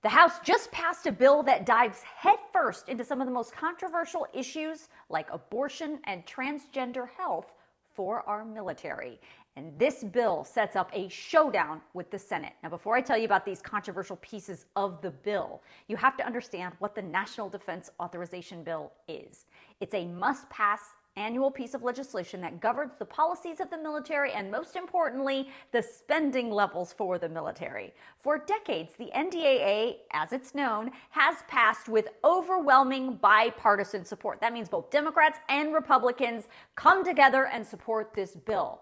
The House just passed a bill that dives headfirst into some of the most controversial issues like abortion and transgender health for our military. And this bill sets up a showdown with the Senate. Now, before I tell you about these controversial pieces of the bill, you have to understand what the National Defense Authorization bill is. It's a must-pass annual piece of legislation that governs the policies of the military and, most importantly, the spending levels for the military. For decades, the NDAA, as it's known, has passed with overwhelming bipartisan support. That means both Democrats and Republicans come together and support this bill.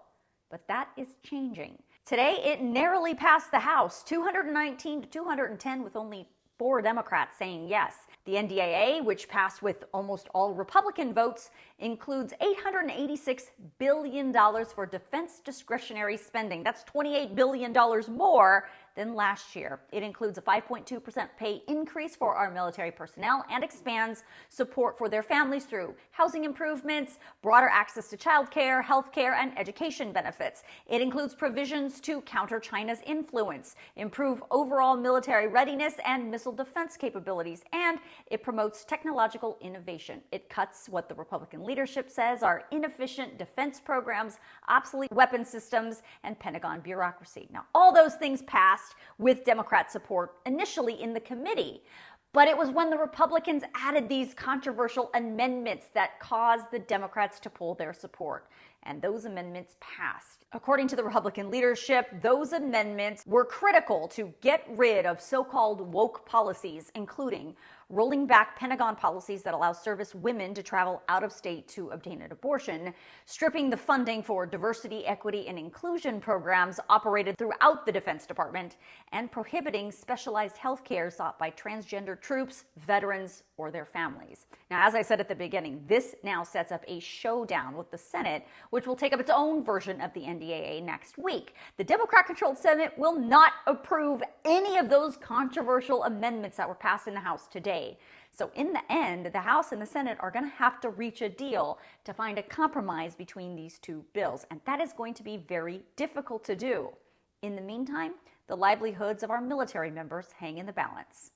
But that is changing. Today, it narrowly passed the House, 219 to 210, with only 4 Democrats saying yes. The NDAA, which passed with almost all Republican votes, includes $886 billion for defense discretionary spending. That's $28 billion more than last year. It includes a 5.2% pay increase for our military personnel and expands support for their families through housing improvements, broader access to childcare, healthcare, and education benefits. It includes provisions to counter China's influence, improve overall military readiness and missile defense capabilities, and it promotes technological innovation. It cuts what the Republican leadership says are inefficient defense programs, obsolete weapon systems, and Pentagon bureaucracy. Now, all those things passed with Democrat support initially in the committee. But it was when the Republicans added these controversial amendments that caused the Democrats to pull their support. And those amendments passed. According to the Republican leadership, those amendments were critical to get rid of so-called woke policies, including rolling back Pentagon policies that allow service women to travel out of state to obtain an abortion, stripping the funding for diversity, equity, and inclusion programs operated throughout the Defense Department, and prohibiting specialized health care sought by transgender troops, veterans, or their families. Now, as I said at the beginning, this now sets up a showdown with the Senate, which will take up its own version of the NDAA next week. The Democrat-controlled Senate will not approve any of those controversial amendments that were passed in the House today. So in the end, the House and the Senate are going to have to reach a deal to find a compromise between these two bills, and that is going to be very difficult to do. In the meantime, the livelihoods of our military members hang in the balance.